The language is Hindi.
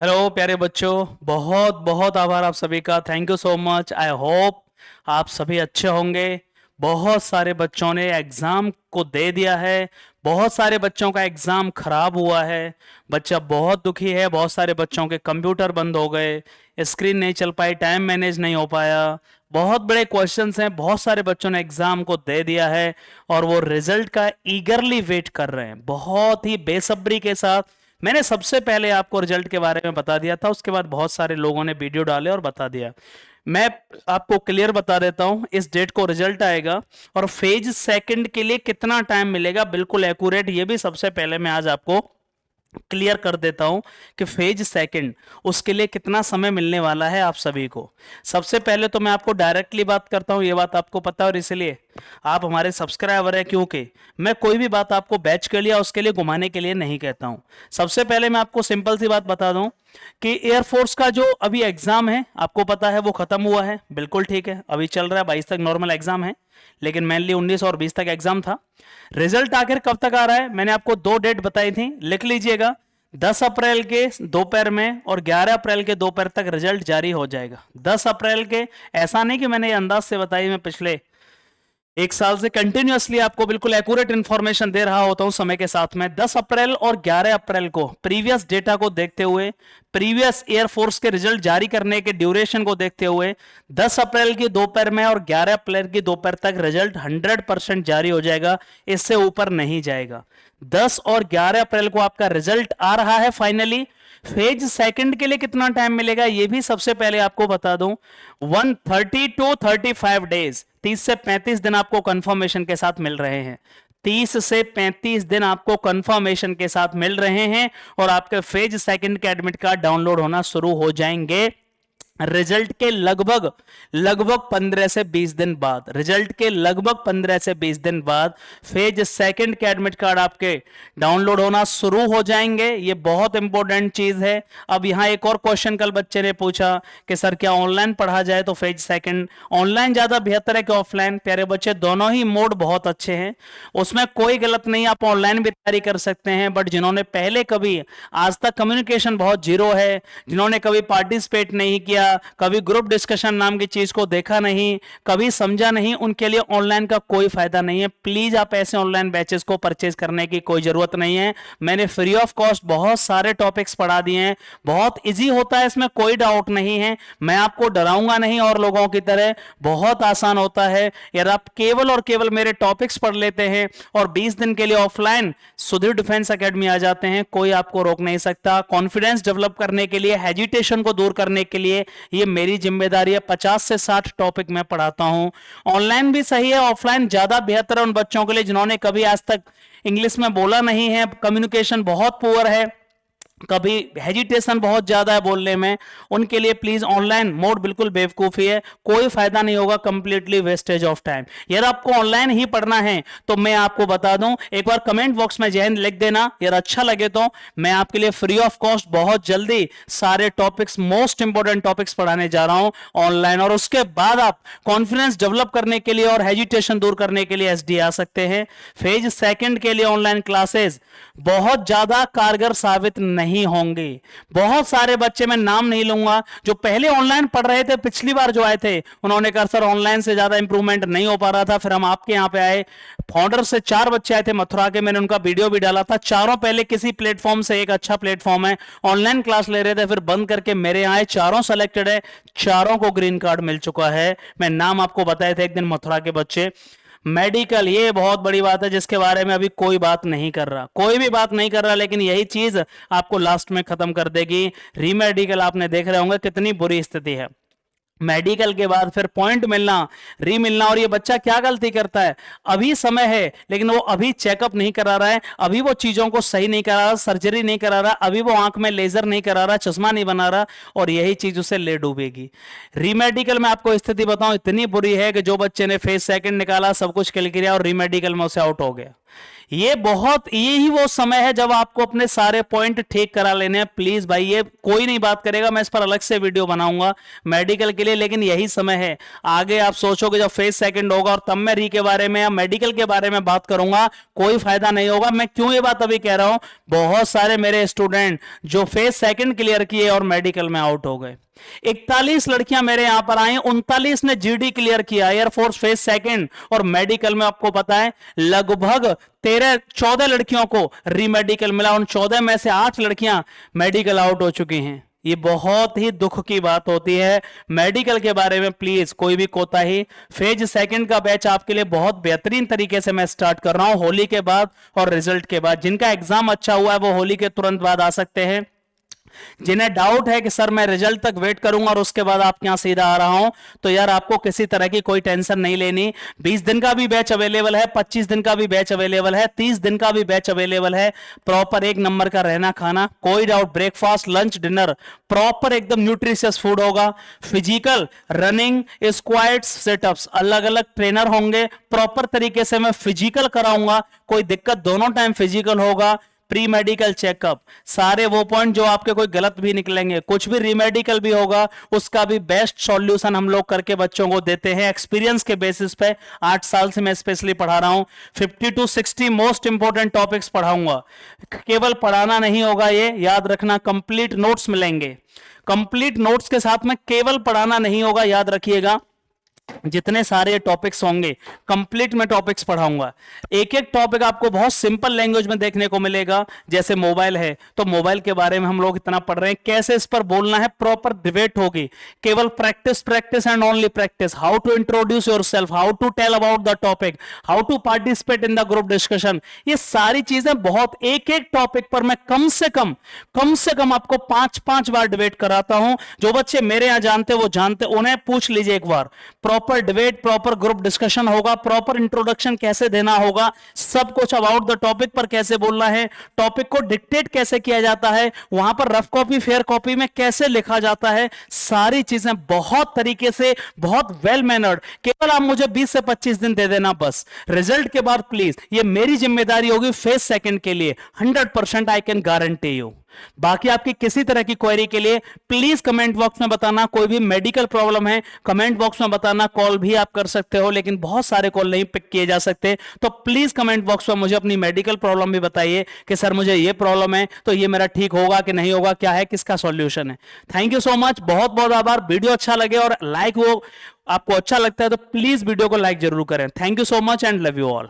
हेलो प्यारे बच्चों। बहुत बहुत आभार आप सभी का। Thank you so much. I hope आप सभी अच्छे होंगे। बहुत सारे बच्चों ने एग्ज़ाम को दे दिया है। बहुत सारे बच्चों का एग्ज़ाम खराब हुआ है। बच्चा बहुत दुखी है। बहुत सारे बच्चों के कंप्यूटर बंद हो गए, स्क्रीन नहीं चल पाई, टाइम मैनेज नहीं हो पाया। बहुत बड़े क्वेश्चंस हैं। बहुत सारे बच्चों ने एग्ज़ाम को दे दिया है और वो रिजल्ट का ईगरली वेट कर रहे हैं, बहुत ही बेसब्री के साथ। मैंने सबसे पहले आपको रिजल्ट के बारे में बता दिया था, उसके बाद बहुत सारे लोगों ने वीडियो डाले और बता दिया। मैं आपको क्लियर बता देता हूं, इस डेट को रिजल्ट आएगा और फेज सेकंड के लिए कितना टाइम मिलेगा, बिल्कुल एक्यूरेट। ये भी सबसे पहले मैं आज आपको क्लियर कर देता हूं कि फेज सेकंड उसके लिए कितना समय मिलने वाला है आप सभी को। सबसे पहले तो मैं आपको डायरेक्टली बात करता हूं, ये बात आपको पता है और इसलिए आप हमारे सब्सक्राइबर हैं, क्योंकि मैं कोई भी बात आपको बैच के लिए उसके लिए घुमाने के लिए नहीं कहता हूं। सबसे पहले मैं आपको सिंपल सी बात बता दूं कि एयरफोर्स का जो अभी एग्जाम है आपको पता है वो खत्म हुआ है, बिल्कुल ठीक है। अभी चल रहा है 22 तक नॉर्मल एग्जाम है, लेकिन मेनली 19 और 20 तक एग्जाम था। रिजल्ट आखिर कब तक आ रहा है, मैंने आपको दो डेट बताई थी, लिख लीजिएगा। 10 अप्रैल के दोपहर में और 11 अप्रैल के दोपहर तक रिजल्ट जारी हो जाएगा। 10 अप्रैल के, ऐसा नहीं कि मैंने ये अंदाज से बताई, मैं पिछले एक साल से कंटिन्यूअसली आपको बिल्कुल एक्यूरेट इंफॉर्मेशन दे रहा होता हूं समय के साथ में। 10 अप्रैल और 11 अप्रैल को प्रीवियस डेटा को देखते हुए, प्रीवियस एयरफोर्स के रिजल्ट जारी करने के ड्यूरेशन को देखते हुए 10 अप्रैल की दोपहर में और 11 अप्रैल की दोपहर तक रिजल्ट 100% जारी हो जाएगा, इससे ऊपर नहीं जाएगा। 10 और 11 अप्रैल को आपका रिजल्ट आ रहा है फाइनली। फेज सेकंड के लिए कितना टाइम मिलेगा ये भी सबसे पहले आपको बता दूं। 130 टू 35 डेज, 30 से 35 दिन आपको कंफर्मेशन के साथ मिल रहे हैं। 30 से 35 दिन आपको कंफर्मेशन के साथ मिल रहे हैं और आपके फेज सेकंड के एडमिट कार्ड डाउनलोड होना शुरू हो जाएंगे रिजल्ट के लगभग लगभग 15 से 20 दिन बाद। रिजल्ट के लगभग 15 से 20 दिन बाद फेज सेकंड के एडमिट कार्ड आपके डाउनलोड होना शुरू हो जाएंगे। ये बहुत इंपॉर्टेंट चीज है। अब यहां एक और क्वेश्चन कल बच्चे ने पूछा कि सर क्या ऑनलाइन पढ़ा जाए तो फेज सेकंड ऑनलाइन ज्यादा बेहतर है कि ऑफलाइन। प्यारे बच्चे, दोनों ही मोड बहुत अच्छे हैं, उसमें कोई गलत नहीं। आप ऑनलाइन भी तैयारी कर सकते हैं, बट जिन्होंने पहले कभी आज तक कम्युनिकेशन बहुत जीरो है, जिन्होंने कभी पार्टिसिपेट नहीं किया, कभी ग्रुप डिस्कशन नाम की चीज को देखा नहीं, कभी समझा नहीं, उनके लिए ऑनलाइन का कोई फायदा नहीं है। प्लीज आप ऐसे ऑनलाइन बैचेस को परचेज करने की कोई जरूरत नहीं है। मैंने फ्री ऑफ कॉस्ट बहुत सारे टॉपिक्स पढ़ा दिए हैं, बहुत इजी होता है, इसमें कोई डाउट नहीं है। मैं आपको डराऊंगा नहीं और लोगों की तरह, बहुत आसान होता है। यार आप केवल और केवल मेरे टॉपिक्स पढ़ लेते हैं और 20 दिन के लिए ऑफलाइन सुधीर डिफेंस एकेडमी आ जाते हैं, कोई आपको रोक नहीं सकता। कॉन्फिडेंस डेवलप करने के लिए, हेजिटेशन को दूर करने के लिए ये मेरी जिम्मेदारी है। 50 से 60 टॉपिक मैं पढ़ाता हूं। ऑनलाइन भी सही है, ऑफलाइन ज्यादा बेहतर है उन बच्चों के लिए जिन्होंने कभी आज तक इंग्लिश में बोला नहीं है, कम्युनिकेशन बहुत पुअर है, कभी हेजिटेशन बहुत ज्यादा है बोलने में। उनके लिए प्लीज ऑनलाइन मोड बिल्कुल बेवकूफी है, कोई फायदा नहीं होगा, कंप्लीटली वेस्टेज ऑफ टाइम। यार आपको ऑनलाइन ही पढ़ना है तो मैं आपको बता दूं, एक बार कमेंट बॉक्स में जय हिंद लिख देना, यार अच्छा लगे तो मैं आपके लिए फ्री ऑफ कॉस्ट बहुत जल्दी सारे टॉपिक्स, मोस्ट इंपोर्टेंट टॉपिक्स पढ़ाने जा रहा हूं ऑनलाइन। और उसके बाद आप कॉन्फिडेंस डेवलप करने के लिए और हेजिटेशन दूर करने के लिए एसडी आ सकते हैं। फेज सेकंड के लिए ऑनलाइन क्लासेस बहुत ज्यादा कारगर साबित नहीं होंगे। बहुत सारे बच्चे, मैं नाम नहीं लूंगा, जो पहले ऑनलाइन पढ़ रहे थे, पिछली बार जो आए थे, उन्होंने कहा सर ऑनलाइन से ज्यादा इंप्रूवमेंट नहीं हो पा रहा था, फिर हम आपके यहां पे आए। फाउंडर से 4 बच्चे आए थे मथुरा के, मैंने उनका वीडियो भी डाला था। चारों पहले किसी प्लेटफॉर्म से, एक अच्छा प्लेटफॉर्म है, ऑनलाइन क्लास ले रहे थे, फिर बंद करके मेरे आए। चारों सेलेक्टेड है, चारों को ग्रीन कार्ड मिल चुका है। मैं नाम आपको बताए थे एक दिन, मथुरा के बच्चे। मेडिकल, ये बहुत बड़ी बात है जिसके बारे में अभी कोई बात नहीं कर रहा, कोई भी बात नहीं कर रहा, लेकिन यही चीज आपको लास्ट में खत्म कर देगी। री मेडिकल आपने देख रहे होंगे कितनी बुरी स्थिति है। मेडिकल के बाद फिर पॉइंट मिलना, री मिलना, और ये बच्चा क्या गलती करता है, अभी समय है लेकिन वो अभी चेकअप नहीं करा रहा है, अभी वो चीजों को सही नहीं करा रहा, सर्जरी नहीं करा रहा, अभी वो आंख में लेजर नहीं करा रहा, चश्मा नहीं बना रहा, और यही चीज उसे ले डूबेगी। री मेडिकल में आपको स्थिति बताऊं, इतनी बुरी है कि जो बच्चे ने फेज सेकंड निकाला, सब कुछ क्लियर किया और री मेडिकल में उसे आउट हो गया। यही वो समय है जब आपको अपने सारे पॉइंट ठीक करा लेने हैं। प्लीज भाई, ये कोई नहीं बात करेगा, मैं इस पर अलग से वीडियो बनाऊंगा मेडिकल के लिए, लेकिन यही समय है। आगे आप सोचोगे जब फेज सेकंड होगा और तब मैं री के बारे में या मेडिकल के बारे में बात करूंगा, कोई फायदा नहीं होगा। मैं क्यों ये बात अभी कह रहा हूं, बहुत सारे मेरे स्टूडेंट जो फेज सेकंड क्लियर किए और मेडिकल में आउट हो गए। 41 लड़कियां मेरे यहां पर आई, 39 ने जीडी क्लियर किया एयरफोर्स फेज सेकंड, और मेडिकल में आपको पता है लगभग 14 लड़कियों को रीमेडिकल मिला। उन 14 में से 8 लड़कियां मेडिकल आउट हो चुकी हैं। ये बहुत ही दुख की बात होती है। मेडिकल के बारे में प्लीज कोई भी कोताही, फेज सेकंड का बैच आपके लिए बहुत बेहतरीन तरीके से मैं स्टार्ट कर रहा हूं होली के बाद और रिजल्ट के बाद। जिनका एग्जाम अच्छा हुआ है वो होली के तुरंत बाद आ सकते हैं। जिन्हें डाउट है कि सर मैं रिजल्ट तक वेट करूंगा और उसके बाद आपके यहां सीधा आ रहा हूं, तो यार आपको किसी तरह की कोई टेंशन नहीं लेनी। 20 दिन का भी बैच अवेलेबल है, 25 दिन का भी बैच अवेलेबल है, 30 दिन का भी बैच अवेलेबल है। प्रॉपर एक नंबर का रहना खाना, कोई doubt, breakfast lunch dinner proper एकदम न्यूट्रिशियस फूड होगा। फिजिकल रनिंग स्क्वाट्स सिटअप्स अलग अलग ट्रेनर होंगे, प्रॉपर तरीके से मैं फिजिकल कराऊंगा, कोई दिक्कत दोनों टाइम फिजिकल होगा। प्री मेडिकल चेकअप, सारे वो पॉइंट जो आपके कोई गलत भी निकलेंगे, कुछ भी रीमेडिकल भी होगा, उसका भी बेस्ट सॉल्यूशन हम लोग करके बच्चों को देते हैं एक्सपीरियंस के बेसिस पे। 8 साल से मैं स्पेशली पढ़ा रहा हूं। 50 to 60 मोस्ट इंपॉर्टेंट टॉपिक्स पढ़ाऊंगा। केवल पढ़ाना नहीं होगा, ये याद रखना, कंप्लीट नोट्स मिलेंगे। कंप्लीट नोट्स के साथ में केवल पढ़ाना नहीं होगा, याद रखिएगा। जितने सारे टॉपिक्स होंगे कंप्लीट में टॉपिक्स पढ़ाऊंगा। एक एक टॉपिक आपको बहुत सिंपल लैंग्वेज में देखने को मिलेगा। जैसे मोबाइल है तो मोबाइल के बारे में हम लोग इतना पढ़ रहे हैं, कैसे इस पर बोलना है, प्रॉपर डिबेट होगी। केवल practice practice and only practice. How to introduce yourself, how to tell about the topic, how to participate in the group discussion, ये सारी चीजें बहुत एक एक टॉपिक पर मैं कम से कम आपको 5-5 बार डिबेट कराता हूं। जो बच्चे मेरे यहां जानते वो जानते, उन्हें पूछ लीजिए एक बार। Proper debate, proper group discussion होगा, प्रॉपर इंट्रोडक्शन कैसे देना होगा, सब कुछ अबाउट द टॉपिक पर कैसे बोलना है, टॉपिक को डिक्टेट कैसे किया जाता है, वहां पर रफ कॉपी फेयर कॉपी में कैसे लिखा जाता है, सारी चीजें बहुत तरीके से, बहुत वेल मैनर्ड। केवल आप मुझे 20 से 25 दिन दे देना बस। रिजल्ट के बाद प्लीज ये मेरी जिम्मेदारी होगी फेज सेकंड के लिए, 100% आई कैन गारंटी यू। बाकी आपकी किसी तरह की क्वेरी के लिए प्लीज कमेंट बॉक्स में बताना। कोई भी मेडिकल प्रॉब्लम है कमेंट बॉक्स में बताना। कॉल भी आप कर सकते हो, लेकिन बहुत सारे कॉल नहीं पिक किए जा सकते, तो प्लीज कमेंट बॉक्स में मुझे अपनी मेडिकल प्रॉब्लम भी बताइए कि सर मुझे ये प्रॉब्लम है, तो ये मेरा ठीक होगा कि नहीं होगा, क्या है, किसका सॉल्यूशन है। थैंक यू सो मच, बहुत बहुत आभार। वीडियो अच्छा लगे और लाइक वो आपको अच्छा लगता है तो प्लीज वीडियो को लाइक जरूर करें। Thank you so much and love you all.